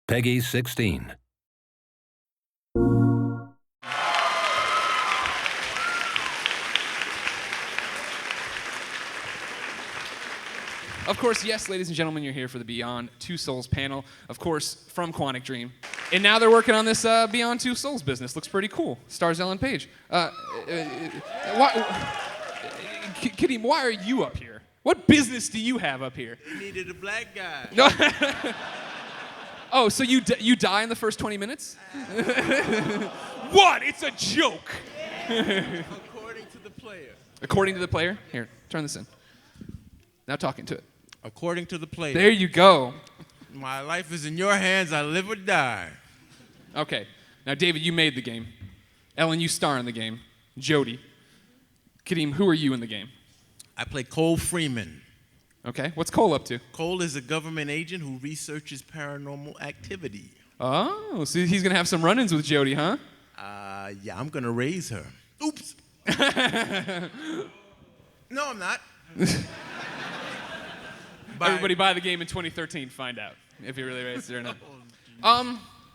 Peggy 16. Of course, yes, ladies and gentlemen, you're here for the Beyond Two Souls panel, of course, from Quantic Dream. And now they're working on this Beyond Two Souls business. Looks pretty cool. Stars Ellen Page. Kadeem, why are you up here? What business do you have up here? They needed a black guy. Oh, so you die in the first 20 minutes? What? It's a joke. According to the player. According to the player? Here, turn this in. Now talking to it. According to the player. There you go. My life is in your hands. I live or die. Okay. Now, David, you made the game. Ellen, you star in the game. Jody. Kadeem, who are you in the game? I play Cole Freeman. Okay. What's Cole up to? Cole is a government agent who researches paranormal activity. Oh, so he's going to have some run-ins with Jody, huh? Yeah, I'm going to raise her. Oops. No, I'm not. Everybody buy the game in 2013. Find out if he really raised it or not.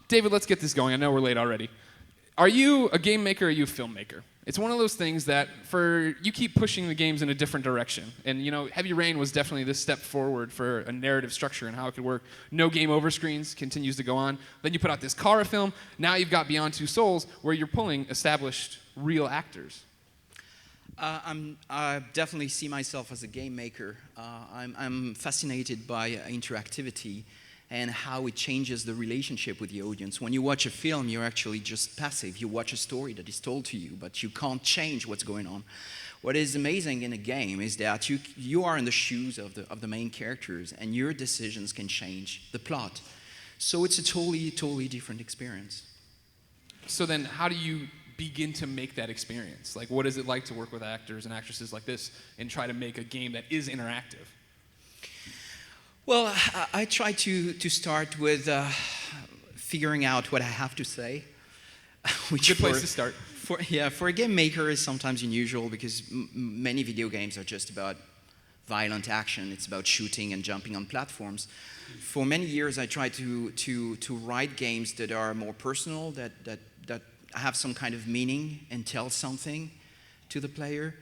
David, let's get this going. I know we're late already. Are you a game maker or are you a filmmaker? It's one of those things that you keep pushing the games in a different direction. And, Heavy Rain was definitely this step forward for a narrative structure and how it could work. No game over screens continues to go on. Then you put out this Kara film. Now you've got Beyond Two Souls where you're pulling established real actors. I definitely see myself as a game maker. I'm fascinated by interactivity and how it changes the relationship with the audience. When you watch a film, you're actually just passive. You watch a story that is told to you, but you can't change what's going on. What is amazing in a game is that you are in the shoes of the main characters, and your decisions can change the plot. So it's a totally different experience. So then how do you begin to make that experience? Like, what is it like to work with actors and actresses like this and try to make a game that is interactive? Well, I try to start with figuring out what I have to say. Which Good place to start. For a game maker is sometimes unusual because many video games are just about violent action. It's about shooting and jumping on platforms. For many years, I tried to write games that are more personal, that have some kind of meaning and tell something to the player.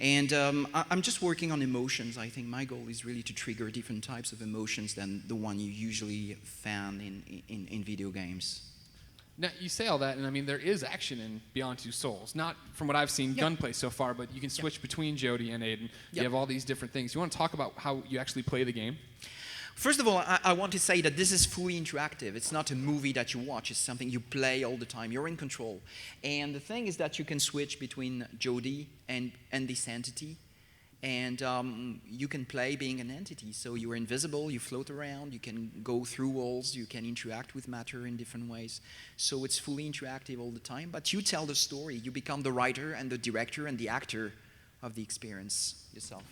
And I'm just working on emotions. I think my goal is really to trigger different types of emotions than the one you usually find in video games. Now, you say all that, and I mean, there is action in Beyond Two Souls. Not from what I've seen gunplay so far, but you can switch between Jody and Aiden. You have all these different things. You want to talk about how you actually play the game? First of all, I want to say that this is fully interactive. It's not a movie that you watch. It's something you play all the time. You're in control. And the thing is that you can switch between Jody and this entity. And you can play being an entity. So you're invisible, you float around, you can go through walls, you can interact with matter in different ways. So it's fully interactive all the time. But you tell the story. You become the writer and the director and the actor of the experience yourself.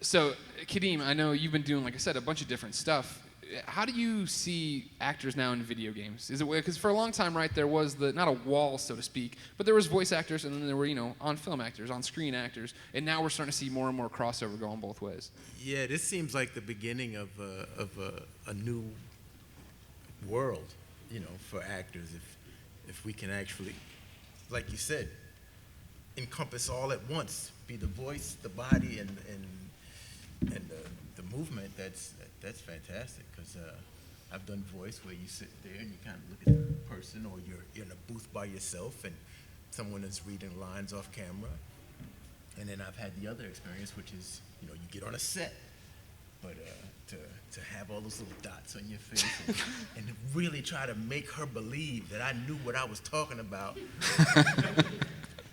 So, Kadeem, I know you've been doing, like I said, a bunch of different stuff. How do you see actors now in video games? Is it because for a long time, right, there was not a wall, so to speak, but there was voice actors, and then there were, on-film actors, on-screen actors, and now we're starting to see more and more crossover going both ways. Yeah, this seems like the beginning of a new world, for actors. If we can actually, like you said, encompass all at once, be the voice, the body, and the movement. That's fantastic, because I've done voice where you sit there and you kind of look at the person, or you're in a booth by yourself and someone is reading lines off camera. And then I've had the other experience, which is you get on a set, but to have all those little dots on your face and really try to make her believe that I knew what I was talking about.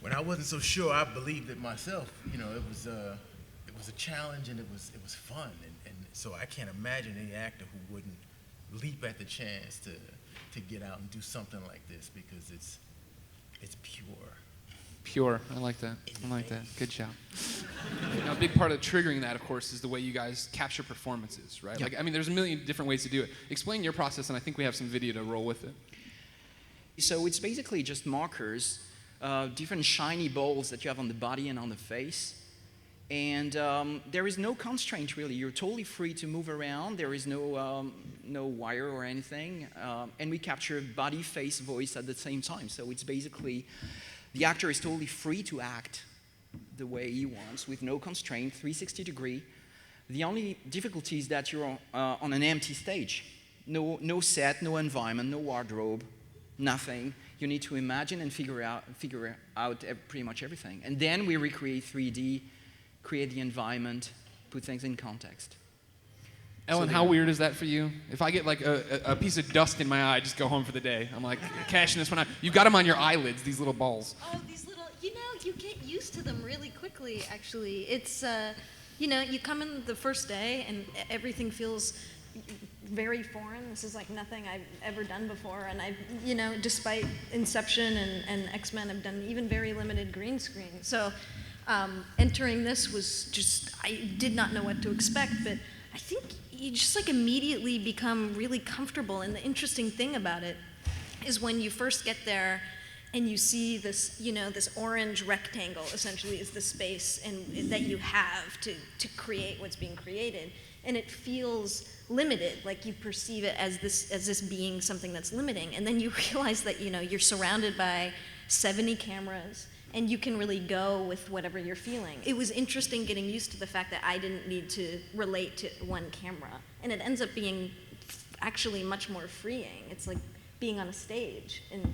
When I wasn't so sure, I believed it myself. It was a challenge, and it was fun, and so I can't imagine any actor who wouldn't leap at the chance to get out and do something like this, because it's pure. Pure. I like that. Good job. Now, a big part of triggering that, of course, is the way you guys capture performances, right? Yep. There's a million different ways to do it. Explain your process, and I think we have some video to roll with it. So it's basically just markers, different shiny balls that you have on the body and on the face. And there is no constraint, really. You're totally free to move around. There is no wire or anything. And we capture body, face, voice at the same time. So it's basically, the actor is totally free to act the way he wants with no constraint, 360 degree. The only difficulty is that you're on an empty stage. No set, no environment, no wardrobe, nothing. You need to imagine and figure out pretty much everything. And then we recreate 3D, create the environment, put things in context. Ellen, how weird is that for you? If I get like a piece of dust in my eye, I just go home for the day. I'm like cashing this one out. You've got them on your eyelids, these little balls. Oh, these little, you get used to them really quickly, actually. It's, you come in the first day and everything feels very foreign. This is like nothing I've ever done before. And I've, despite Inception and X-Men, I've done even very limited green screen. So entering this was just, I did not know what to expect, but I think you just like immediately become really comfortable. And the interesting thing about it is when you first get there and you see this, this orange rectangle essentially is the space that you have to create what's being created. And it feels limited, like you perceive it as this being something that's limiting. And then you realize that, you're surrounded by 70 cameras and you can really go with whatever you're feeling. It was interesting getting used to the fact that I didn't need to relate to one camera. And it ends up being actually much more freeing. It's like being on a stage in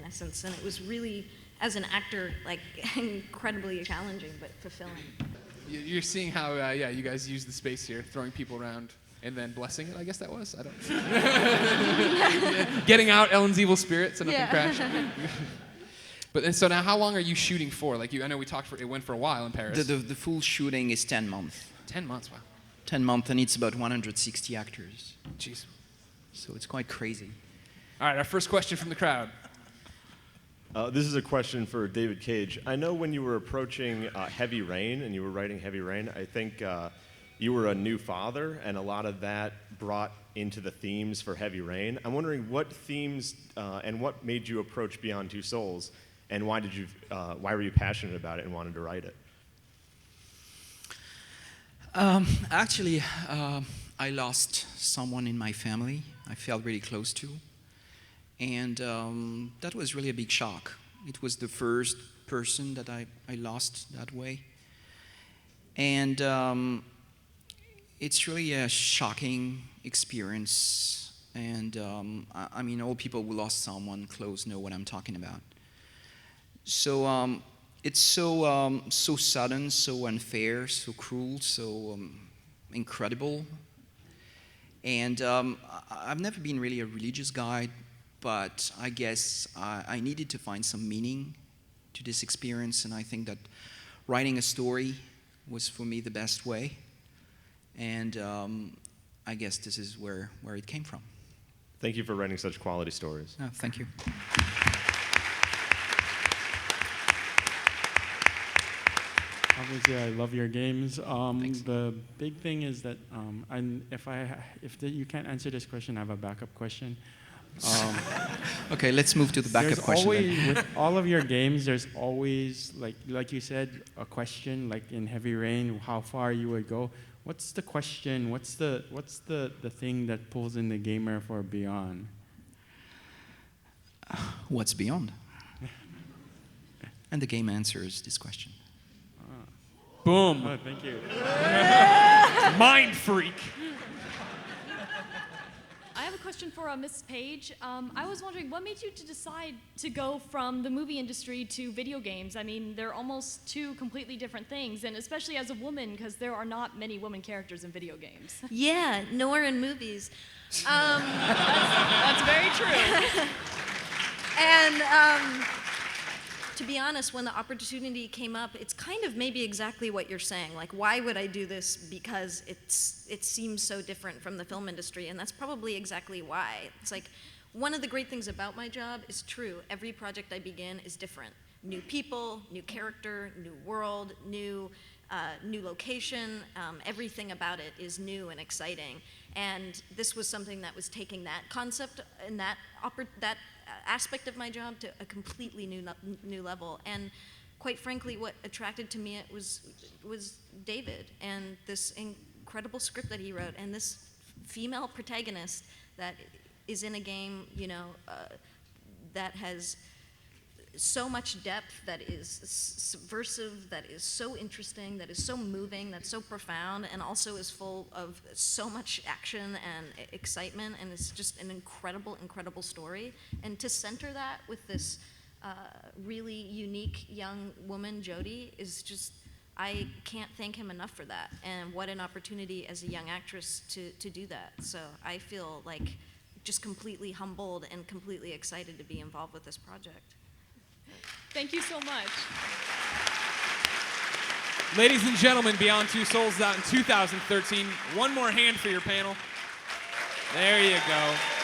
essence. And it was really, as an actor, like incredibly challenging but fulfilling. You're seeing how, you guys use the space here, throwing people around and then blessing it, I guess that was. I don't Getting out Ellen's evil spirit so nothing crashed. But so now, how long are you shooting for? Like I know we talked it went for a while in Paris. The full shooting is 10 months. 10 months, wow. 10 months, and it's about 160 actors. Jeez. So it's quite crazy. All right, our first question from the crowd. This is a question for David Cage. I know when you were approaching Heavy Rain and you were writing Heavy Rain, I think you were a new father, and a lot of that brought into the themes for Heavy Rain. I'm wondering what themes and what made you approach Beyond Two Souls, and why were you passionate about it and wanted to write it? Actually, I lost someone in my family I felt really close to. And that was really a big shock. It was the first person that I lost that way. And it's really a shocking experience. And I mean, all people who lost someone close know what I'm talking about. So it's so sudden, so unfair, so cruel, so incredible. And I've never been really a religious guy, but I guess I needed to find some meaning to this experience, and I think that writing a story was for me the best way. And I guess this is where it came from. Thank you for writing such quality stories. Oh, thank you. Obviously, I love your games. Thanks. The big thing is that if you can't answer this question, I have a backup question. Okay, let's move to the backup question then. With all of your games, there's always, like you said, a question, like in Heavy Rain, how far you would go. What's the question? What's the thing that pulls in the gamer for Beyond? What's beyond? And the game answers this question. Boom. Oh, thank you. Mind freak. I have a question for Mrs. Page. I was wondering, what made you to decide to go from the movie industry to video games? I mean, they're almost two completely different things, and especially as a woman, because there are not many women characters in video games. Yeah, nor in movies. That's very true. And to be honest, when the opportunity came up, it's kind of maybe exactly what you're saying. Like, why would I do this? Because it seems so different from the film industry, and that's probably exactly why. It's like, one of the great things about my job is true. Every project I begin is different. New people, new character, new world, new location. Everything about it is new and exciting. And this was something that was taking that concept and that aspect of my job to a completely new level. And quite frankly, what attracted to me it was David and this incredible script that he wrote, and this female protagonist that is in a game, that has so much depth, that is subversive, that is so interesting, that is so moving, that's so profound, and also is full of so much action and excitement, and it's just an incredible, incredible story. And to center that with this really unique young woman, Jodie, is just, I can't thank him enough for that. And what an opportunity as a young actress to do that. So I feel like just completely humbled and completely excited to be involved with this project. Thank you so much. Ladies and gentlemen, Beyond Two Souls out in 2013. One more hand for your panel. There you go.